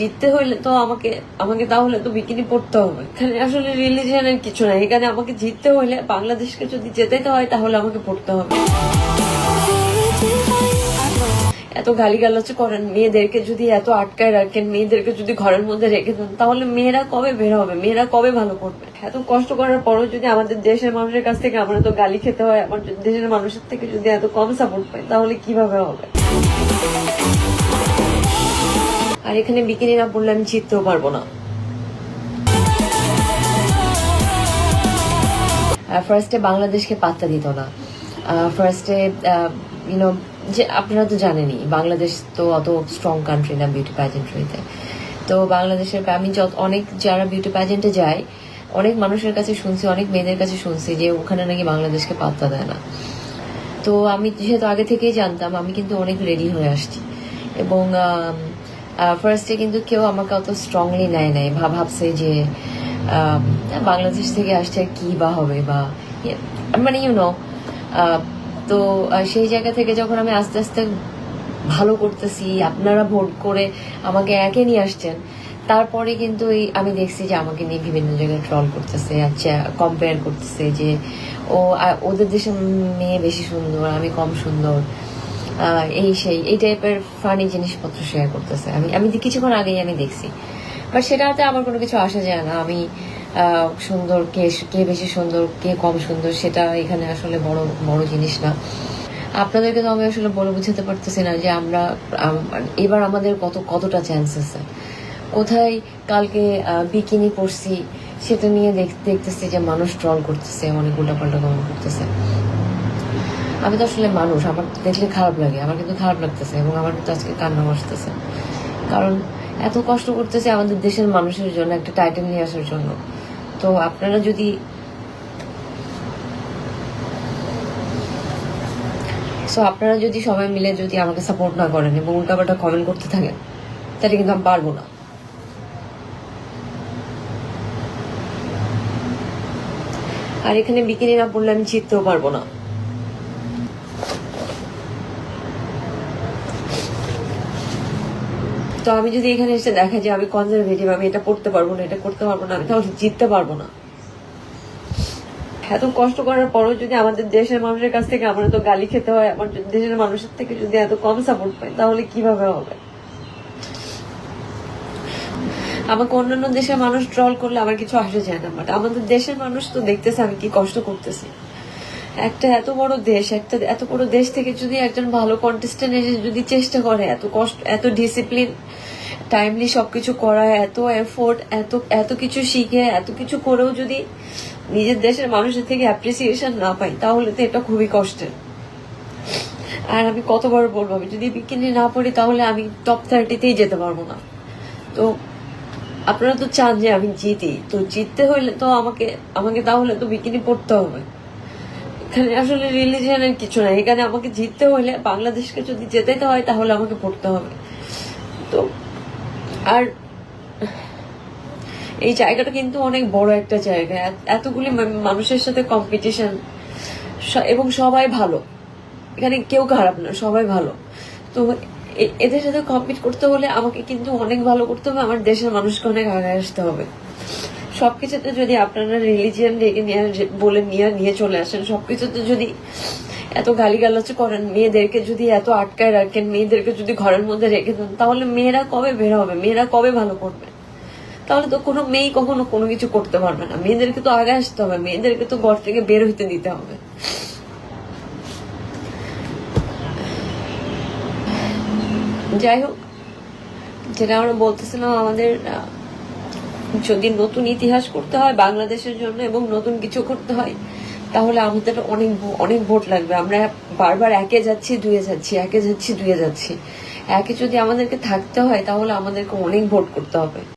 জিততে হইলে তো আমাকে আমাকে তাহলে তো বিকিনি পড়তে হবে। এখানে আসলে রিলিজিয়নের কিছু নাই, এখানে আমাকে জিততে হইলে বাংলাদেশকে যদি জেতাইতে হয় তাহলে আমাকে পড়তে হবে। এত গালিগালাজ করেন, মেয়েদেরকে যদি এত আটকায় রাখেন, মেয়েদেরকে যদি ঘরের মধ্যে রেখে দেন, তাহলে মেয়েরা কবে বের হবে, মেয়েরা কবে ভালো করবে? এত কষ্ট করার পরও যদি আমাদের দেশের মানুষের কাছ থেকে আমরা তো গালি খেতে হয়, আমার দেশের মানুষের থেকে যদি এত কম সাপোর্ট পাই তাহলে কিভাবে হবে? আর এখানে বিকিনি না পড়লে আমি জিততেও পারবো না। ফার্স্টে বাংলাদেশকে পাত্তা দিত না। ফার্স্টে ইউনো, যে আপনারা তো জানেনই বাংলাদেশ তো অত স্ট্রং কান্ট্রি না বিউটি প্যাজেন্ট্রিতে। তো বাংলাদেশের আমি অনেক যারা বিউটি প্যাজেন্টে যায়, অনেক মানুষের কাছে শুনছি, অনেক মেয়েদের কাছে শুনছি যে ওখানে নাকি বাংলাদেশকে পাত্তা দেয় না। তো আমি যেহেতু আগে থেকেই জানতাম, আমি কিন্তু অনেক রেডি হয়ে আসছি। এবং ফার্স্টে কিন্তু কেউ আমাকে অত স্ট্রংলি নেয় নাই, ভাবছে যে বাংলাদেশ থেকে আসছে আর কি বা হবে, বা মানে ইউনো। তো সেই জায়গা থেকে যখন আমি আস্তে আস্তে ভালো করতেছি, আপনারা ভোট করে আমাকে একে নিয়ে আসছেন, তারপরে কিন্তু আমি দেখছি যে আমাকে নিয়ে বিভিন্ন জায়গায় ট্রল করতেছে, আচ্ছা কম্পেয়ার করতেছে যে ওদের দেশের মেয়ে বেশি সুন্দর, আমি কম সুন্দর, এই টাইপের ফানি জিনিসপত্র শেয়ার করতেছে। আমি কিছুক্ষণ আগেই আমি দেখছি, বাট সেটাতে আমার কোনো কিছু আসা যায় না। আমি সুন্দর, কে বেশি সুন্দর, কে কম সুন্দর, সেটা এখানে আসলে বড় বড় জিনিস না। আপনাদেরকে তো আমি আসলে বলে বুঝাতে পারতেছি না যে আমরা এবার আমাদের কতটা চান্স আছে। কোথায় কালকে বিকিনি পরছি সেটা নিয়ে দেখতেছি যে মানুষ ট্রল করতেছে, অনেক উল্টাপাল্টা কমেন্ট করতেছে। আমি তো আসলে মানুষ, আমার দেখলে খারাপ লাগে, আমার কিন্তু খারাপ লাগতেছে এবং আমার কিন্তু আজকে কান্না আসতেছে। কারণ এত কষ্ট করতেছে আমাদের দেশের মানুষের জন্য, একটা টাইটেল নিয়ে আসার জন্য। তো আপনারা যদি সবাই মিলে যদি আমাকে সাপোর্ট না করেন এবং উল্টাপাল্টা কমেন্ট করতে থাকেন, তাহলে কিন্তু আমি পারবো না। আর এখানে বিকিনি না পড়লে আমি জিততেও পারবো না। তো আমি যদি এখানে এসে দেখা যে আমি কনজারভেটিভ, আমি এটা করতে পারবো না, এটা করতে পারবো না, আমি তাহলে জিততে পারবো না। এত কষ্ট করার পরও যদি আমাদের দেশের মানুষের কাছ থেকে আমরা তো গালি খেতে হয়, আমার দেশের মানুষের থেকে যদি এত কম সাপোর্ট পাই তাহলে কিভাবে হবে? আমাকে অন্যান্য দেশের মানুষ ট্রল করলে আমার কিছু আসে যায় না, বাট আমাদের দেশের মানুষ তো দেখতেছে আমি কি কষ্ট করতেছি। একটা এত বড় দেশ, এত বড় দেশ থেকে যদি একজন ভালো কন্টেস্টেন্ট এসে যদি চেষ্টা করে, এত কষ্ট, এত ডিসিপ্লিন, টাইমলি সবকিছু করা, এত এফোর্ট, এত কিছু শিখে, এত কিছু করেও যদি নিজের দেশের মানুষের থেকে অ্যাপ্রিসিয়েশন না পাই, তাহলে তো এটা খুবই কষ্টের। আর আমি কতবার বলবো, আমি যদি বিকিনি না পড়ি তাহলে আমি টপ 30-তেই যেতে পারবো না। তো আপনারা তো চান যে আমি জিতি, তো জিততে হইলে তো আমাকে তাহলে তো বিকিনি পড়তে হবে। এখানে আসলে রিলিজিয়নের কিছু নাই, এখানে আমাকে জিততে হইলে বাংলাদেশকে যদি জেতাইতে হয় তাহলে আমাকে পড়তে হবে। তো আর এই জায়গাটা কিন্তু অনেক বড় একটা জায়গা, এতগুলি মানুষের সাথে কম্পিটিশন, এবং সবাই ভালো, এখানে কেউ খারাপ না, সবাই ভালো। তো এদের সাথে কম্পিট করতে হলে আমাকে কিন্তু অনেক ভালো করতে হবে, আমার দেশের মানুষকে অনেক আগে আসতে হবে। সবকিছুতে যদি আপনারা রিলিজিয়ান ডেকে বলে নিয়ে চলে আসেন, সবকিছুতে যদি এত গালিগালাজ করেন, মেয়েদেরকে যদি এত আটকায় রাখেন, মেয়েদেরকে যদি ঘরের মধ্যে রেখে দেন, তাহলে মেয়েরা কবে বের হবে, মেয়েরা কবে ভালো করবে? তাহলে তো কোনো মেয়েই কখনো কোনো কিছু করতে পারবে না। মেয়েদেরকে তো আগে আসতে হবে, মেয়েদেরকে তো ঘর থেকে বের হইতে দিতে হবে। যাই হোক, যেটা আমরা বলতেছিলাম, আমাদের যদি নতুন ইতিহাস করতে হয় বাংলাদেশের জন্য এবং নতুন কিছু করতে হয়, তাহলে আমাদের অনেক ভোট লাগবে। আমরা বারবার একে যাচ্ছি দুয়ে যাচ্ছি, একে যাচ্ছি দুয়ে যাচ্ছি। একে যদি আমাদেরকে থাকতে হয় তাহলে আমাদেরকে অনেক ভোট করতে হবে।